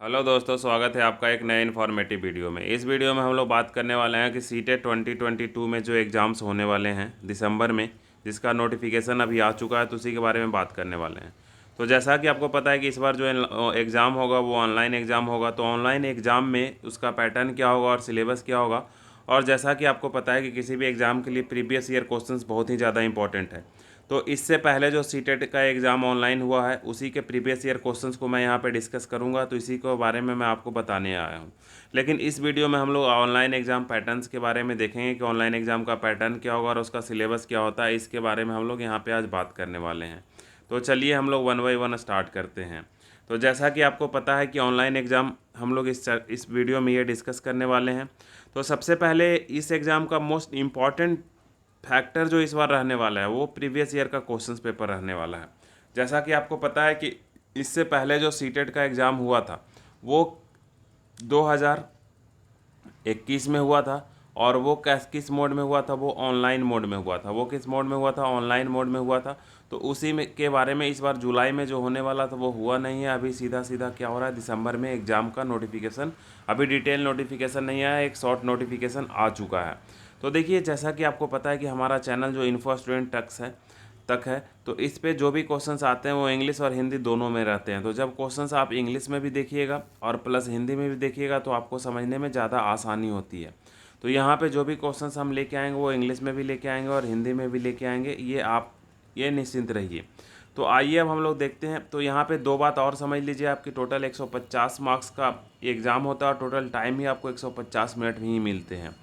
Hello दोस्तों, स्वागत है आपका एक नए इन्फॉर्मेटिव वीडियो में। इस वीडियो में हम लोग बात करने वाले हैं कि सीटेट 2022 में जो एग्ज़ाम्स होने वाले हैं दिसंबर में, जिसका नोटिफिकेशन अभी आ चुका है, तो उसी के बारे में बात करने वाले हैं। तो जैसा कि आपको पता है कि इस बार जो एग्ज़ाम होगा वो ऑनलाइन एग्ज़ाम होगा। तो ऑनलाइन एग्ज़ाम में उसका पैटर्न क्या होगा और सिलेबस क्या होगा, और जैसा कि आपको पता है कि किसी भी एग्ज़ाम के लिए प्रीवियस ईयर क्वेश्चंस बहुत ही ज़्यादा इंपॉर्टेंट है। तो इससे पहले जो सीटेट का एग्ज़ाम ऑनलाइन हुआ है उसी के प्रीवियस ईयर क्वेश्चंस को मैं यहाँ पे डिस्कस करूँगा, तो इसी के बारे में मैं आपको बताने आया हूँ। लेकिन इस वीडियो में हम लोग ऑनलाइन एग्ज़ाम पैटर्न्स के बारे में देखेंगे कि ऑनलाइन एग्ज़ाम का पैटर्न क्या होगा और उसका सिलेबस क्या होता है। इसके बारे में हम लोग यहाँ पर आज बात करने वाले हैं। तो चलिए हम लोग वन बाई वन स्टार्ट करते हैं। तो जैसा कि आपको पता है कि ऑनलाइन एग्ज़ाम हम लोग इस वीडियो में ये डिस्कस करने वाले हैं। तो सबसे पहले इस एग्ज़ाम का मोस्ट इम्पॉर्टेंट फैक्टर जो इस बार रहने वाला है वो प्रीवियस ईयर का क्वेश्चंस पेपर रहने वाला है। जैसा कि आपको पता है कि इससे पहले जो सीटेट का एग्ज़ाम हुआ था वो 2021 में हुआ था, और वो किस मोड में हुआ था, वो ऑनलाइन मोड में हुआ था। वो किस मोड में हुआ था, ऑनलाइन मोड में हुआ था। तो उसी में के बारे में इस बार जुलाई में जो होने वाला था वो हुआ नहीं है। अभी सीधा सीधा क्या हो रहा है, दिसंबर में एग्ज़ाम का नोटिफिकेशन, अभी डिटेल नोटिफिकेशन नहीं आया, एक शॉर्ट नोटिफिकेशन आ चुका है। तो देखिए, जैसा कि आपको पता है कि हमारा चैनल जो इन्फो स्टूडेंट तक है, तो इस पे जो भी क्वेश्चंस आते हैं वो इंग्लिश और हिंदी दोनों में रहते हैं। तो जब क्वेश्चंस आप इंग्लिश में भी देखिएगा और प्लस हिंदी में भी देखिएगा तो आपको समझने में ज़्यादा आसानी होती है। तो यहाँ पे जो भी क्वेश्चंस हम लेके आएंगे वो इंग्लिश में भी लेके आएंगे और हिंदी में भी लेके आएंगे, ये निश्चिंत रहिए। तो आइए अब हम लोग देखते हैं। तो यहाँ पे दो बात और समझ लीजिए, आपकी टोटल 150 मार्क्स का एग्ज़ाम होता है और टोटल टाइम ही आपको 150 मिनट ही मिलते हैं।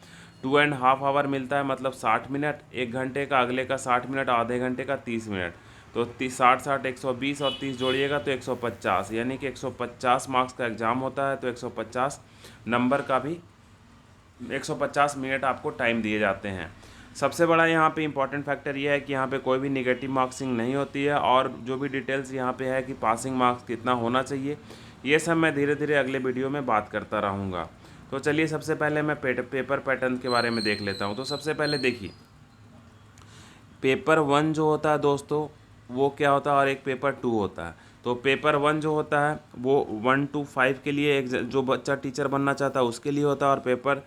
2.5 आवर मिलता है, मतलब 60 मिनट, 1 घंटे का, अगले का 60 मिनट, आधे घंटे का 30 मिनट। तो 60 120 और 30 जोड़िएगा तो 150, यानी कि 150 मार्क्स का एग्ज़ाम होता है। तो 150 नंबर का भी 150 मिनट आपको टाइम दिए जाते हैं। सबसे बड़ा यहाँ पे इम्पॉर्टेंट फैक्टर ये है कि यहाँ पे कोई भी नेगेटिव मार्क्सिंग नहीं होती है, और जो भी डिटेल्स यहाँ पे है कि पासिंग मार्क्स कितना होना चाहिए, ये सब मैं धीरे धीरे अगले वीडियो में बात करता रहूँगा। तो चलिए सबसे पहले मैं पेपर पैटर्न के बारे में देख लेता हूँ। तो सबसे पहले देखिए, पेपर 1 जो होता है दोस्तों वो क्या होता है, और एक पेपर 2 होता है। तो पेपर 1 जो होता है वो 1 to 5 के लिए, जो बच्चा टीचर बनना चाहता है उसके लिए होता है, और पेपर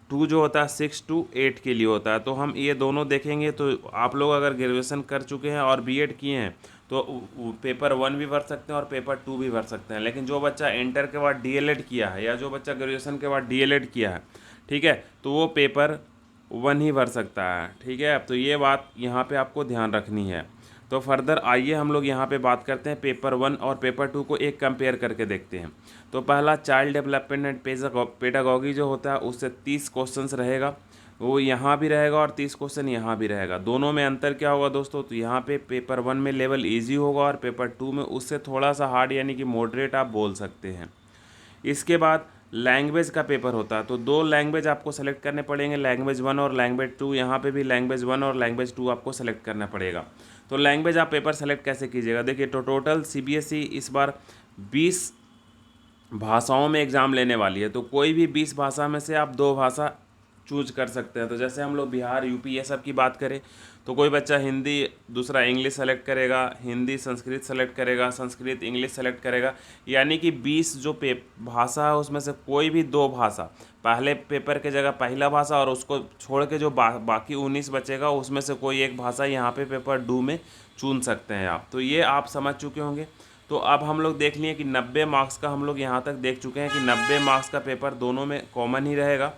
2 जो होता है 6 to 8 के लिए होता है। तो हम ये दोनों देखेंगे। तो आप लोग अगर ग्रेजुएशन कर चुके हैं और बीएड किए हैं तो पेपर 1 भी भर सकते हैं और पेपर 2 भी भर सकते हैं। लेकिन जो बच्चा इंटर के बाद डीएलएड किया है या जो बच्चा ग्रेजुएशन के बाद डीएलएड किया है, ठीक है, तो वो पेपर 1 ही भर सकता है। ठीक है, तो ये बात यहाँ पे आपको ध्यान रखनी है। तो फर्दर आइए हम लोग यहाँ पे बात करते हैं पेपर 1 और पेपर 2 को एक कंपेयर करके देखते हैं। तो पहला चाइल्ड डेवलपमेंट एंड पेडागॉगी जो होता है उससे 30 क्वेश्चंस रहेगा, वो यहाँ भी रहेगा और 30 क्वेश्चन यहाँ भी रहेगा। दोनों में अंतर क्या होगा दोस्तों, तो यहाँ पे पेपर 1 में लेवल इजी होगा और पेपर 2 में उससे थोड़ा सा हार्ड, यानी कि मॉडरेट आप बोल सकते हैं। इसके बाद लैंग्वेज का पेपर होता है। तो दो लैंग्वेज आपको सेलेक्ट करने पड़ेंगे, लैंग्वेज 1 और लैंग्वेज 2। यहाँ पे भी लैंग्वेज 1 और लैंग्वेज 2 आपको सेलेक्ट करना पड़ेगा। तो लैंग्वेज आप पेपर सेलेक्ट कैसे कीजिएगा, देखिए, तो टोटल सीबीएसई इस बार 20 भाषाओं में एग्ज़ाम लेने वाली है। तो कोई भी 20 भाषा में से आप 2 भाषा चूज कर सकते हैं। तो जैसे हम लोग बिहार, यूपी ये सब की बात करें तो कोई बच्चा हिंदी, दूसरा इंग्लिश सेलेक्ट करेगा, हिंदी संस्कृत सेलेक्ट करेगा, संस्कृत इंग्लिश सेलेक्ट करेगा। यानी कि 20 जो भाषा है उसमें से कोई भी 2 भाषा, पहले पेपर के जगह पहला भाषा, और उसको छोड़ के जो बाकी 19 बचेगा उसमें से कोई एक भाषा यहाँ पे पेपर 2 में चुन सकते हैं आप। तो ये आप समझ चुके होंगे। तो अब हम लोग देख लिए कि 90 मार्क्स का हम लोग यहाँ तक देख चुके हैं कि 90 मार्क्स का पेपर दोनों में कॉमन ही रहेगा।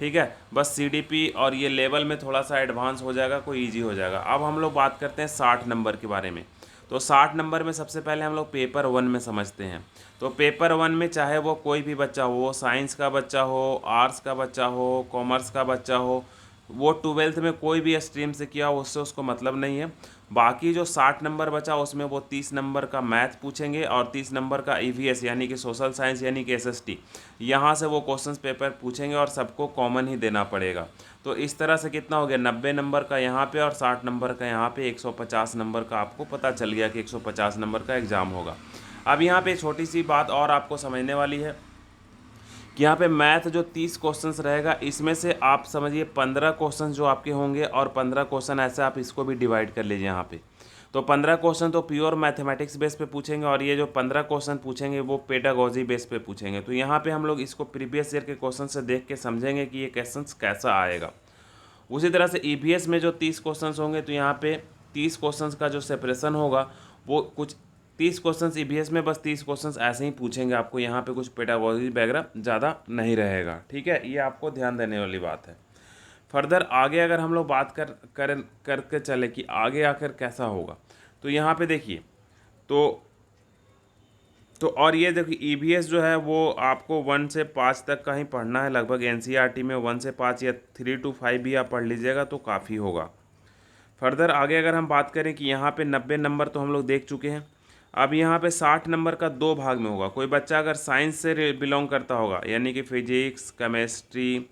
ठीक है, बस सीडीपी और ये लेवल में थोड़ा सा एडवांस हो जाएगा, कोई इजी हो जाएगा। अब हम लोग बात करते हैं 60 नंबर के बारे में। तो 60 नंबर में सबसे पहले हम लोग पेपर 1 में समझते हैं। तो पेपर 1 में चाहे वो कोई भी बच्चा हो, साइंस का बच्चा हो, आर्ट्स का बच्चा हो, कॉमर्स का बच्चा हो, वो 12th में कोई भी स्ट्रीम से किया हो उससे उसको मतलब नहीं है। बाकी जो 60 नंबर बचा उसमें वो 30 नंबर का मैथ पूछेंगे और 30 नंबर का ईवीएस यानी कि सोशल साइंस यानी कि एसएसटी, यहाँ से वो क्वेश्चंस पेपर पूछेंगे और सबको कॉमन ही देना पड़ेगा। तो इस तरह से कितना हो गया, 90 नंबर का यहाँ पे और 60 नंबर का यहाँ पे, 150 नंबर का आपको पता चल गया कि 150 नंबर का एग्ज़ाम होगा। अब यहाँ पे छोटी सी बात और आपको समझने वाली है कि यहाँ पे मैथ जो 30 क्वेश्चंस रहेगा इसमें से आप समझिए 15 क्वेश्चन जो आपके होंगे और 15 क्वेश्चन ऐसे आप इसको भी डिवाइड कर लीजिए यहाँ पे। तो 15 क्वेश्चन तो प्योर मैथमेटिक्स बेस पे पूछेंगे और ये जो 15 क्वेश्चन पूछेंगे वो पेडागोजी बेस पे पूछेंगे। तो यहाँ पे हम लोग इसको प्रीवियस ईयर के क्वेश्चन से देख के समझेंगे कि ये क्वेश्चन कैसा आएगा। उसी तरह से ईवीएस में जो 30 क्वेश्चंस होंगे तो यहाँ पे 30 क्वेश्चंस का जो सेपरेशन होगा वो कुछ 30 क्वेश्चंस ईवीएस में बस 30 क्वेश्चंस ऐसे ही पूछेंगे आपको, यहाँ पे कुछ पेडागोजी वगैरह ज़्यादा नहीं रहेगा। ठीक है, ये आपको ध्यान देने वाली बात है। फर्दर आगे अगर हम लोग बात करके चले कि आगे आकर कैसा होगा, तो यहाँ पे देखिए तो और ये देखिए ईवीएस जो है वो आपको 1 से 5 तक का ही पढ़ना है लगभग। एनसीईआरटी में 1 से 5 या 3 to 5 भी आप पढ़ लीजिएगा तो काफ़ी होगा। फर्दर आगे अगर हम बात करें कि यहाँ पे 90 नंबर तो हम लोग देख चुके हैं। अब यहाँ पे 60 नंबर का 2 भाग में होगा। कोई बच्चा अगर साइंस से बिलोंग करता होगा, यानी कि फिजिक्स, केमिस्ट्री,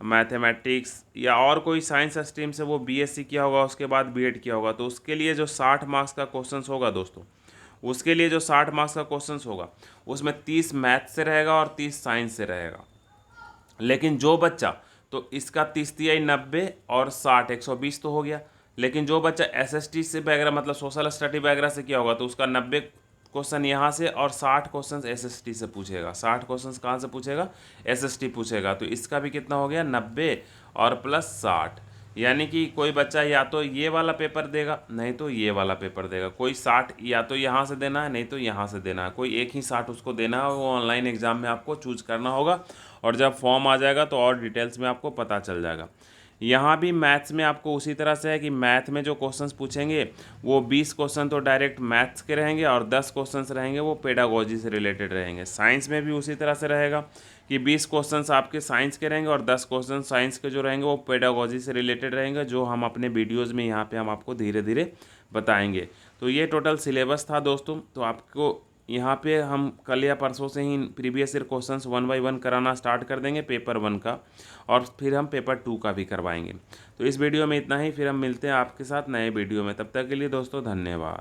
मैथमेटिक्स या और कोई साइंस स्ट्रीम से वो बीएससी किया होगा, उसके बाद बीएड किया होगा, तो उसके लिए जो 60 मार्क्स का क्वेश्चन होगा दोस्तों, उसके लिए जो 60 मार्क्स का क्वेश्चन होगा उसमें 30 मैथ से रहेगा और 30 साइंस से रहेगा। लेकिन जो बच्चा, तो इसका 30 तिहाई 90 और 60 120 तो हो गया। लेकिन जो बच्चा एसएसटी से वगैरह मतलब सोशल स्टडी वगैरह से किया होगा तो उसका 90 क्वेश्चन यहाँ से और 60 क्वेश्चन एसएसटी से पूछेगा। 60 क्वेश्चन कहाँ से पूछेगा? एसएसटी पूछेगा। तो इसका भी कितना हो गया? 90 और प्लस 60, यानी कि कोई बच्चा या तो ये वाला पेपर देगा नहीं तो ये वाला पेपर देगा। कोई 60 या तो यहाँ से देना है नहीं तो यहाँ से देना है, कोई एक ही 60 उसको देना है। वो ऑनलाइन एग्ज़ाम में आपको चूज करना होगा और जब फॉर्म आ जाएगा तो और डिटेल्स में आपको पता चल जाएगा। यहाँ भी मैथ्स में आपको उसी तरह से है कि मैथ में जो क्वेश्चंस पूछेंगे वो 20 क्वेश्चन तो डायरेक्ट मैथ्स के रहेंगे और 10 क्वेश्चंस रहेंगे वो पेडागोजी से रिलेटेड रहेंगे। साइंस में भी उसी तरह से रहेगा कि 20 क्वेश्चंस आपके साइंस के रहेंगे और 10 क्वेश्चन साइंस के जो रहेंगे वो पेडागोजी से रिलेटेड रहेंगे, जो हम अपने वीडियोज़ में यहाँ पर हम आपको धीरे धीरे बताएँगे। तो ये टोटल सिलेबस था दोस्तों। तो आपको यहाँ पे हम कल या परसों से ही प्रीवियस ईयर क्वेश्चंस 1 by 1 कराना स्टार्ट कर देंगे पेपर 1 का, और फिर हम पेपर 2 का भी करवाएंगे। तो इस वीडियो में इतना ही, फिर हम मिलते हैं आपके साथ नए वीडियो में। तब तक के लिए दोस्तों धन्यवाद।